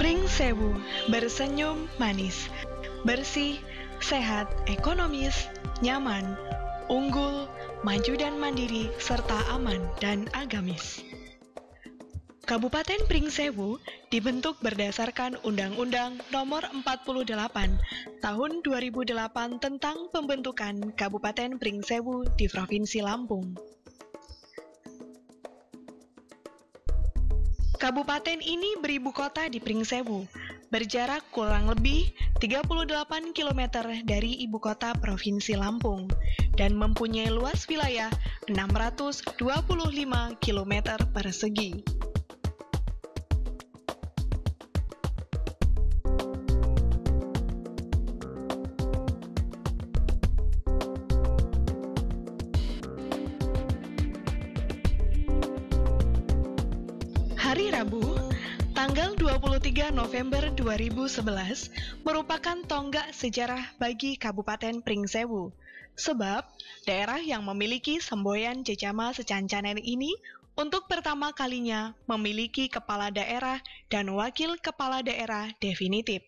Pringsewu, bersenyum manis, bersih, sehat, ekonomis, nyaman, unggul, maju dan mandiri, serta aman dan agamis. Kabupaten Pringsewu dibentuk berdasarkan Undang-Undang Nomor 48 Tahun 2008 tentang pembentukan Kabupaten Pringsewu di Provinsi Lampung. Kabupaten ini beribu kota di Pringsewu, berjarak kurang lebih 38 km dari ibu kota Provinsi Lampung, dan mempunyai luas wilayah 625 km persegi. Hari Rabu, tanggal 23 November 2011 merupakan tonggak sejarah bagi Kabupaten Pringsewu, sebab daerah yang memiliki semboyan Jejama Secancanen ini untuk pertama kalinya memiliki kepala daerah dan wakil kepala daerah definitif.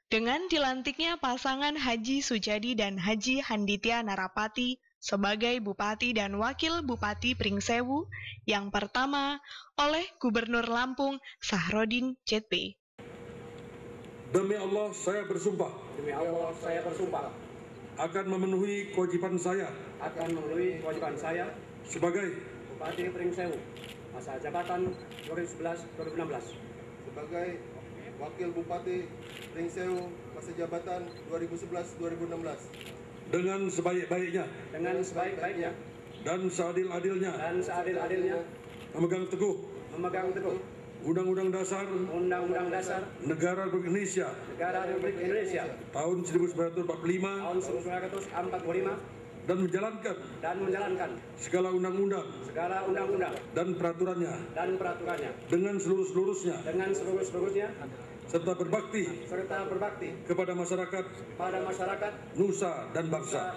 Dengan dilantiknya pasangan Haji Sujadi dan Haji Handitya Narapati sebagai Bupati dan Wakil Bupati Pringsewu yang pertama oleh Gubernur Lampung Sahrudin ZP. Demi Allah saya bersumpah. Demi Allah saya bersumpah. Akan memenuhi kewajiban saya. Akan memenuhi kewajiban saya. Sebagai Bupati Pringsewu masa jabatan 2011-2016. Sebagai Wakil Bupati Pringsewu masa jabatan 2011-2016. Dengan sebaik-baiknya. Dengan sebaik-baiknya. Dan seadil-adilnya. Dan seadil-adilnya. Memegang teguh. Memegang teguh. Undang-Undang Dasar. Undang-Undang Dasar. Negara Republik Indonesia. Negara Republik Indonesia. Tahun 1945. Tahun 1945. Dan menjalankan. Segala undang-undang. Segala undang-undang. Dan peraturannya. Dan peraturannya. Dengan seluruh-seluruhnya. Dengan seluruh-seluruhnya. Serta berbakti kepada masyarakat Nusa dan bangsa.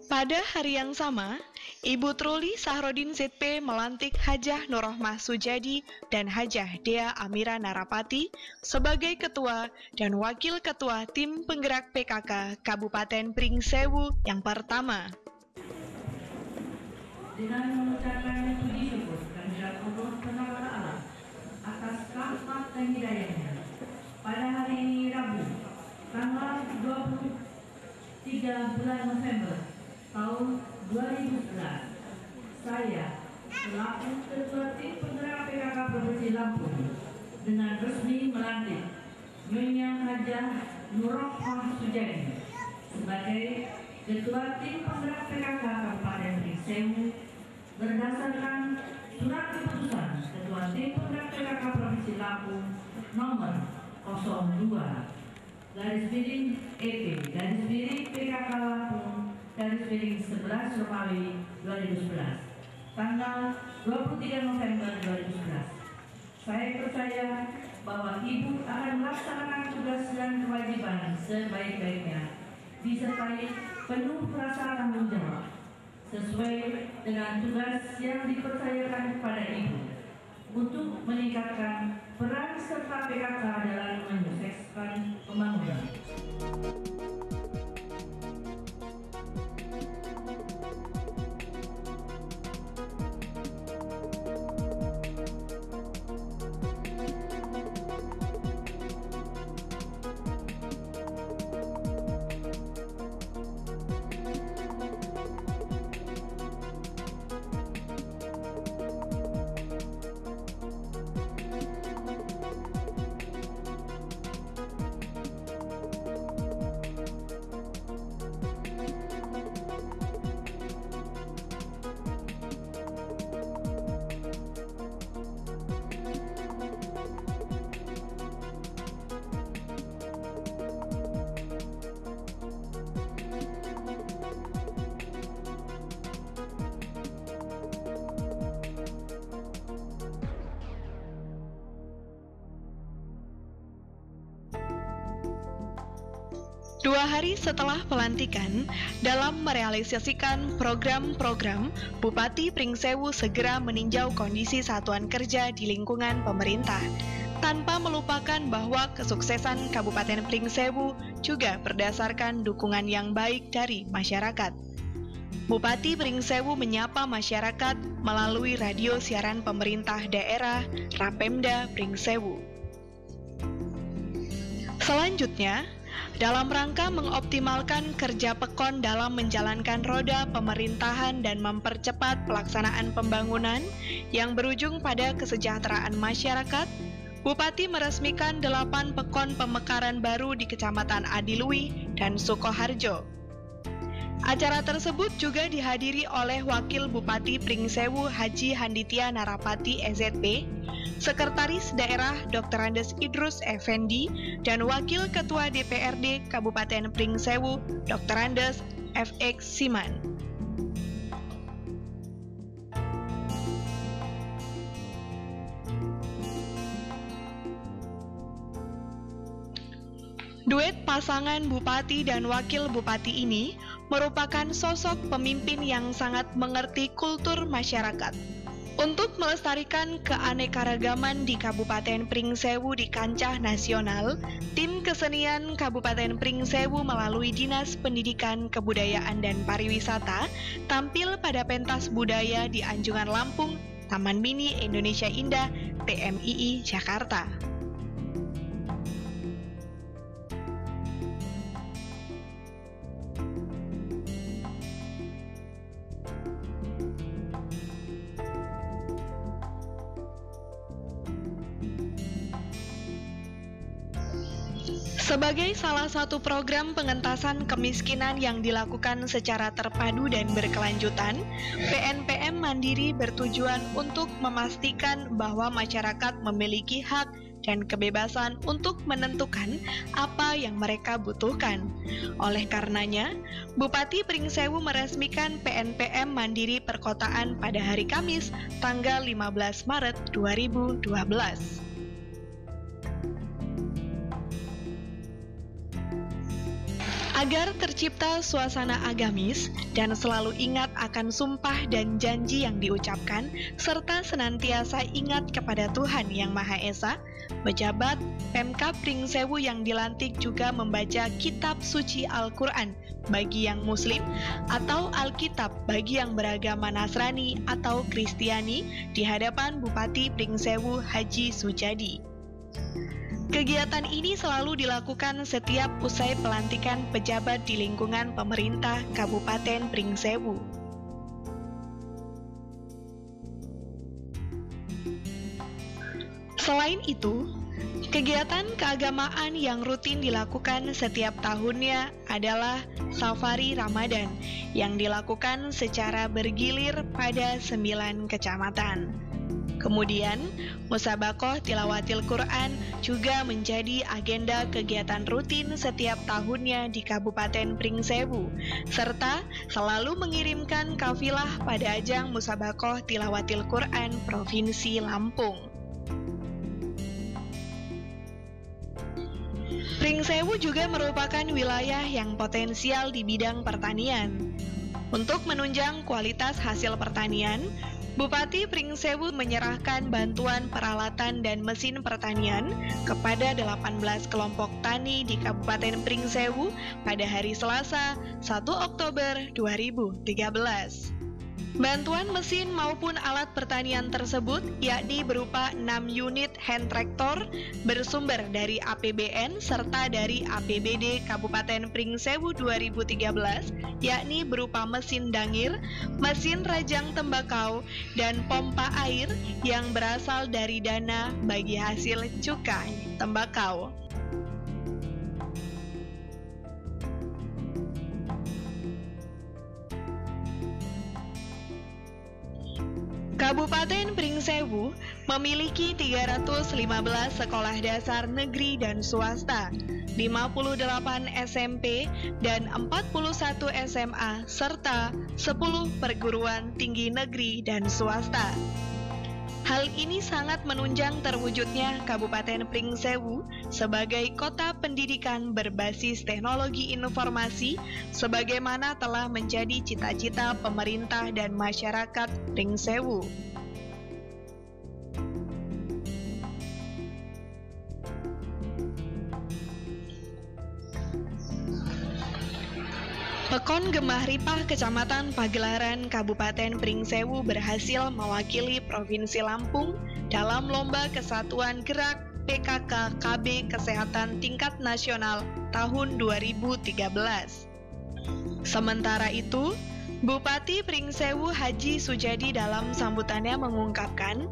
Pada hari yang sama, Ibu Truli Sahrudin ZP melantik Hajah Nurrohmah Sujadi dan Hajah Dea Amira Narapati sebagai Ketua dan Wakil Ketua Tim Penggerak PKK Kabupaten Pringsewu yang pertama. Dengan mengucapkan puji syukur kehadirat Allah SWT atas rahmat dan hidayahnya, pada hari ini Rabu, tanggal 23 bulan November tahun 2011, saya selaku Ketua Tim Penggerak PKK Provinsi Lampung dengan resmi melantik Nyonya Hajah Nurrohmah Sujadi sebagai Ketua Tim Penggerak PKK Kabupaten Pringsewu berdasarkan Surat Keputusan Ketua Tim Penggerak PKK Provinsi Lampung nomor 02-EP-PKK Lampung /11 Romawi 2011 tanggal 23 November 2011. Saya percaya bahwa Ibu akan melaksanakan tugas dan kewajiban sebaik-baiknya disertai penuh rasa tanggung jawab sesuai dengan tugas yang dipercayakan kepada Ibu untuk meningkatkan peran serta PKK dalam menyukseskan pembangunan. 2 hari setelah pelantikan, dalam merealisasikan program-program, Bupati Pringsewu segera meninjau kondisi satuan kerja di lingkungan pemerintah, tanpa melupakan bahwa kesuksesan Kabupaten Pringsewu juga berdasarkan dukungan yang baik dari masyarakat. Bupati Pringsewu menyapa masyarakat melalui radio siaran pemerintah daerah Rapemda Pringsewu. Selanjutnya, dalam rangka mengoptimalkan kerja Pekon dalam menjalankan roda pemerintahan dan mempercepat pelaksanaan pembangunan yang berujung pada kesejahteraan masyarakat, Bupati meresmikan 8 Pekon pemekaran baru di Kecamatan Adilui dan Sukoharjo. Acara tersebut juga dihadiri oleh Wakil Bupati Pringsewu Haji Handitya Narapati SZP, Sekretaris Daerah Dr. Andes Idrus Effendi, dan Wakil Ketua DPRD Kabupaten Pringsewu Dr. Andes FX Siman. Duet pasangan Bupati dan Wakil Bupati ini merupakan sosok pemimpin yang sangat mengerti kultur masyarakat. Untuk melestarikan keanekaragaman di Kabupaten Pringsewu di kancah nasional, tim kesenian Kabupaten Pringsewu melalui Dinas Pendidikan, Kebudayaan, dan Pariwisata tampil pada pentas budaya di Anjungan Lampung, Taman Mini Indonesia Indah, TMII, Jakarta. Sebagai salah satu program pengentasan kemiskinan yang dilakukan secara terpadu dan berkelanjutan, PNPM Mandiri bertujuan untuk memastikan bahwa masyarakat memiliki hak dan kebebasan untuk menentukan apa yang mereka butuhkan. Oleh karenanya, Bupati Pringsewu meresmikan PNPM Mandiri Perkotaan pada hari Kamis, tanggal 15 Maret 2012. Agar tercipta suasana agamis dan selalu ingat akan sumpah dan janji yang diucapkan, serta senantiasa ingat kepada Tuhan Yang Maha Esa, pejabat Pemkab Pringsewu yang dilantik juga membaca Kitab Suci Al-Quran bagi yang Muslim atau Alkitab bagi yang beragama Nasrani atau Kristiani di hadapan Bupati Pringsewu Haji Sujadi. Kegiatan ini selalu dilakukan setiap usai pelantikan pejabat di lingkungan pemerintah Kabupaten Pringsewu. Selain itu, kegiatan keagamaan yang rutin dilakukan setiap tahunnya adalah Safari Ramadan yang dilakukan secara bergilir pada 9 kecamatan. Kemudian, Musabaqoh Tilawatil Quran juga menjadi agenda kegiatan rutin setiap tahunnya di Kabupaten Pringsewu, serta selalu mengirimkan kafilah pada ajang Musabaqoh Tilawatil Quran Provinsi Lampung. Pringsewu juga merupakan wilayah yang potensial di bidang pertanian. Untuk menunjang kualitas hasil pertanian, Bupati Pringsewu menyerahkan bantuan peralatan dan mesin pertanian kepada 18 kelompok tani di Kabupaten Pringsewu pada hari Selasa, 1 Oktober 2013. Bantuan mesin maupun alat pertanian tersebut yakni berupa 6 unit hand traktor bersumber dari APBN serta dari APBD Kabupaten Pringsewu 2013 yakni berupa mesin dangir, mesin rajang tembakau, dan pompa air yang berasal dari dana bagi hasil cukai tembakau. Kabupaten Pringsewu memiliki 315 sekolah dasar negeri dan swasta, 58 SMP dan 41 SMA, serta 10 perguruan tinggi negeri dan swasta. Hal ini sangat menunjang terwujudnya Kabupaten Pringsewu sebagai kota pendidikan berbasis teknologi informasi sebagaimana telah menjadi cita-cita pemerintah dan masyarakat Pringsewu. Pekon Gemah Ripah Kecamatan Pagelaran Kabupaten Pringsewu berhasil mewakili Provinsi Lampung dalam Lomba Kesatuan Gerak PKK KB Kesehatan Tingkat Nasional tahun 2013. Sementara itu, Bupati Pringsewu Haji Sujadi dalam sambutannya mengungkapkan,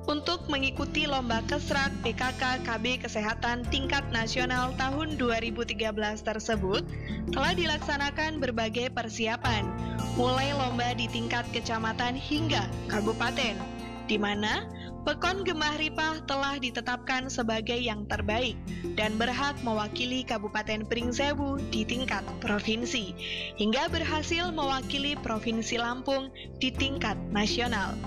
untuk mengikuti Lomba Kesrak PKK KB Kesehatan Tingkat Nasional tahun 2013 tersebut, telah dilaksanakan berbagai persiapan, mulai lomba di tingkat kecamatan hingga kabupaten, di mana Pekon Gemah Ripah telah ditetapkan sebagai yang terbaik dan berhak mewakili Kabupaten Pringsewu di tingkat provinsi, hingga berhasil mewakili Provinsi Lampung di tingkat nasional.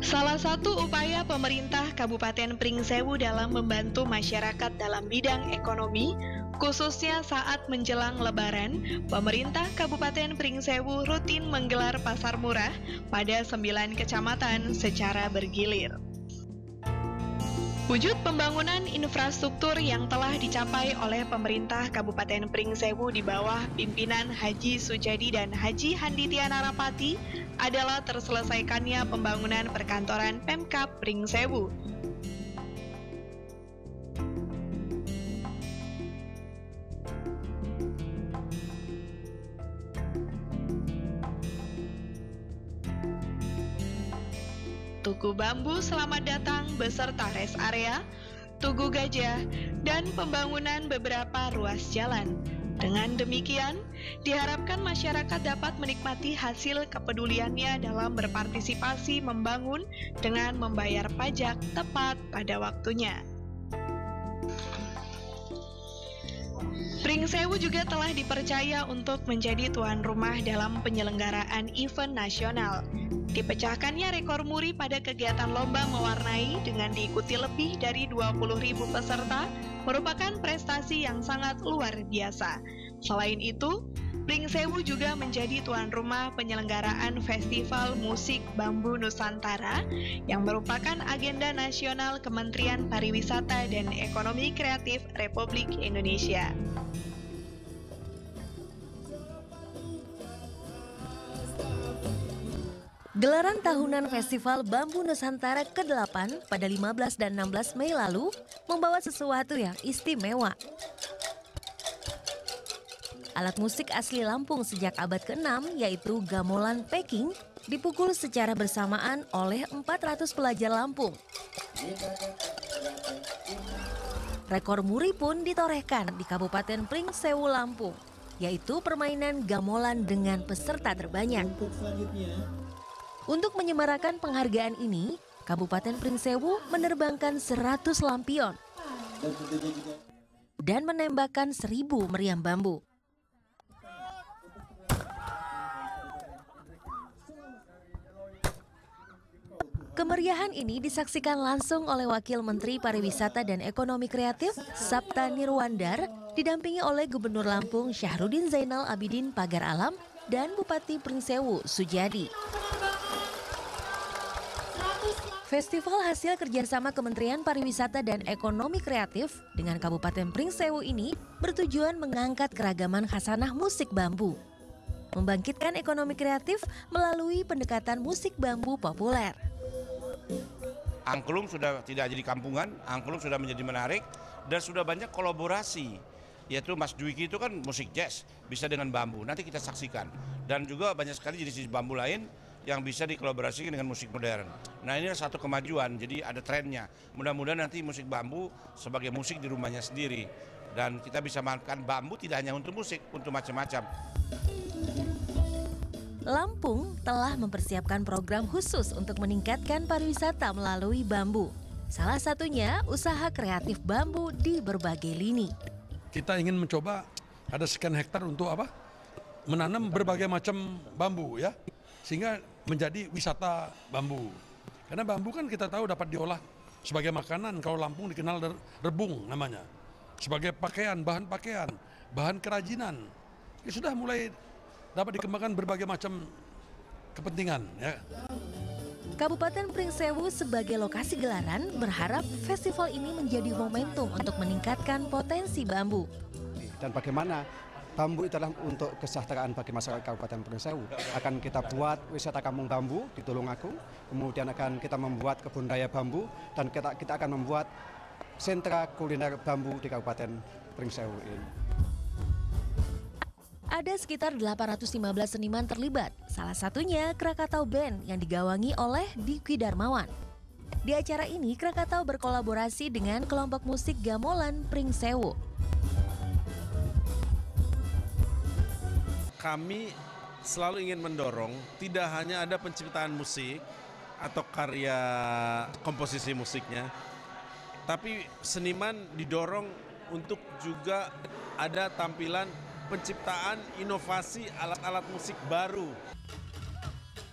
Salah satu upaya pemerintah Kabupaten Pringsewu dalam membantu masyarakat dalam bidang ekonomi, khususnya saat menjelang Lebaran, pemerintah Kabupaten Pringsewu rutin menggelar pasar murah pada 9 kecamatan secara bergilir. Wujud pembangunan infrastruktur yang telah dicapai oleh pemerintah Kabupaten Pringsewu di bawah pimpinan Haji Sujadi dan Haji Handitiana Rapati adalah terselesaikannya pembangunan perkantoran Pemkab Pringsewu. Tugu Bambu Selamat Datang beserta rest area, Tugu Gajah, dan pembangunan beberapa ruas jalan. Dengan demikian, diharapkan masyarakat dapat menikmati hasil kepeduliannya dalam berpartisipasi membangun dengan membayar pajak tepat pada waktunya. Pringsewu juga telah dipercaya untuk menjadi tuan rumah dalam penyelenggaraan event nasional. Dipecahkannya rekor muri pada kegiatan lomba mewarnai dengan diikuti lebih dari 20.000 peserta merupakan prestasi yang sangat luar biasa. Selain itu, Pringsewu juga menjadi tuan rumah penyelenggaraan Festival Musik Bambu Nusantara yang merupakan agenda nasional Kementerian Pariwisata dan Ekonomi Kreatif Republik Indonesia. Gelaran tahunan Festival Bambu Nusantara ke-8 pada 15 dan 16 Mei lalu membawa sesuatu yang istimewa. Alat musik asli Lampung sejak abad ke-6 yaitu gamelan Peking dipukul secara bersamaan oleh 400 pelajar Lampung. Rekor muri pun ditorehkan di Kabupaten Pringsewu, Lampung, yaitu permainan gamelan dengan peserta terbanyak. Untuk menyemarakan penghargaan ini, Kabupaten Pringsewu menerbangkan 100 lampion dan menembakkan 1.000 meriam bambu. Kemeriahan ini disaksikan langsung oleh Wakil Menteri Pariwisata dan Ekonomi Kreatif Sapta Nirwandar, didampingi oleh Gubernur Lampung Syahruddin Zainal Abidin Pagar Alam dan Bupati Pringsewu Sujadi. Festival hasil kerjasama Kementerian Pariwisata dan Ekonomi Kreatif dengan Kabupaten Pringsewu ini bertujuan mengangkat keragaman khasanah musik bambu, membangkitkan ekonomi kreatif melalui pendekatan musik bambu populer. Angklung sudah tidak jadi kampungan, angklung sudah menjadi menarik dan sudah banyak kolaborasi. Yaitu Mas Dwiki itu kan musik jazz, bisa dengan bambu, nanti kita saksikan. Dan juga banyak sekali jenis bambu lain yang bisa dikolaborasikan dengan musik modern. Nah ini satu kemajuan, jadi ada trennya. Mudah-mudahan nanti musik bambu sebagai musik di rumahnya sendiri. Dan kita bisa makan bambu tidak hanya untuk musik, untuk macam-macam. Lampung telah mempersiapkan program khusus untuk meningkatkan pariwisata melalui bambu. Salah satunya usaha kreatif bambu di berbagai lini. Kita ingin mencoba ada sekian hektar untuk apa? Menanam berbagai macam bambu ya. Sehingga menjadi wisata bambu. Karena bambu kan kita tahu dapat diolah sebagai makanan. Kalau Lampung dikenal rebung namanya. Sebagai pakaian, bahan kerajinan. Ya sudah mulai dapat dikembangkan berbagai macam kepentingan ya. Kabupaten Pringsewu sebagai lokasi gelaran berharap festival ini menjadi momentum untuk meningkatkan potensi bambu. Dan bagaimana bambu itu adalah untuk kesejahteraan bagi masyarakat Kabupaten Pringsewu. Akan kita buat wisata kampung bambu di Tulungagung, kemudian akan kita membuat kebun raya bambu, dan kita akan membuat sentra kuliner bambu di Kabupaten Pringsewu ini. Ada sekitar 815 seniman terlibat, salah satunya Krakatau Band yang digawangi oleh Diki Darmawan. Di acara ini, Krakatau berkolaborasi dengan kelompok musik gamelan Pringsewu. Kami selalu ingin mendorong tidak hanya ada penciptaan musik atau karya komposisi musiknya, tapi seniman didorong untuk juga ada tampilan penciptaan inovasi alat-alat musik baru.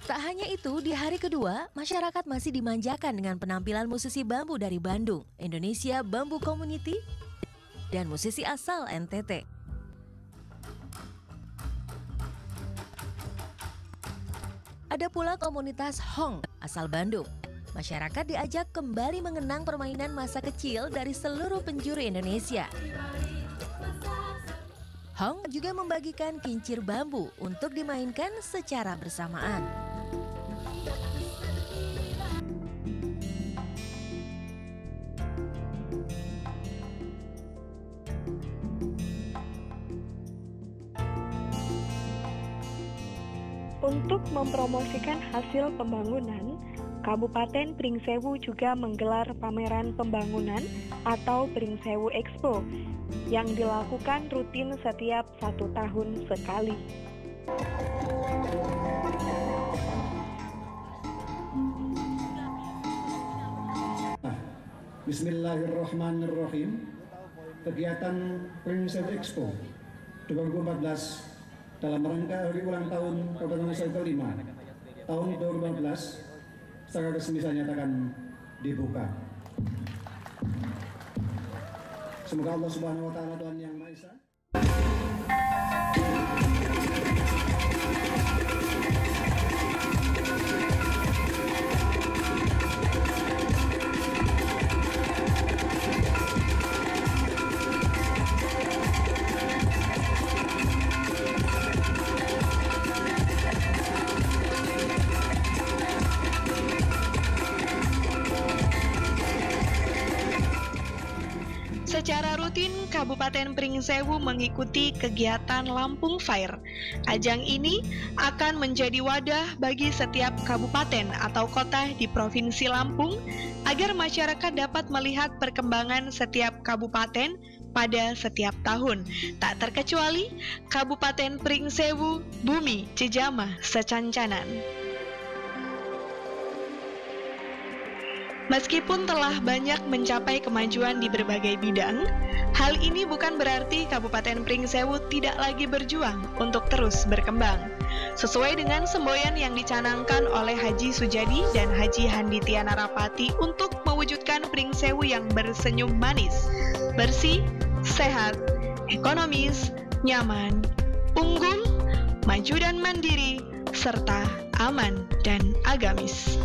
Tak hanya itu, di hari kedua, masyarakat masih dimanjakan dengan penampilan musisi bambu dari Bandung, Indonesia Bambu Community, dan musisi asal NTT. Ada pula komunitas Hong asal Bandung. Masyarakat diajak kembali mengenang permainan masa kecil dari seluruh penjuru Indonesia. Hong juga membagikan kincir bambu untuk dimainkan secara bersamaan. Untuk mempromosikan hasil pembangunan, Kabupaten Pringsewu juga menggelar pameran pembangunan atau Pringsewu Expo yang dilakukan rutin setiap 1 tahun sekali. Bismillahirrahmanirrahim. Kegiatan Pringsewu Expo 2014 dalam rangka hari ulang tahun Kabupaten Pringsewu ke-5 tahun 2015 secara resmi saya nyatakan dibuka. Semoga Allah Subhanahu wa Ta'ala Tuhan Yang Maha Esa. Secara rutin, Kabupaten Pringsewu mengikuti kegiatan Lampung Fair. Ajang ini akan menjadi wadah bagi setiap kabupaten atau kota di Provinsi Lampung agar masyarakat dapat melihat perkembangan setiap kabupaten pada setiap tahun. Tak terkecuali Kabupaten Pringsewu, Bumi Cejama secancanan. Meskipun telah banyak mencapai kemajuan di berbagai bidang, hal ini bukan berarti Kabupaten Pringsewu tidak lagi berjuang untuk terus berkembang. Sesuai dengan semboyan yang dicanangkan oleh Haji Sujadi dan Haji Handitiana Rapati untuk mewujudkan Pringsewu yang bersenyum manis, bersih, sehat, ekonomis, nyaman, unggul, maju dan mandiri, serta aman dan agamis.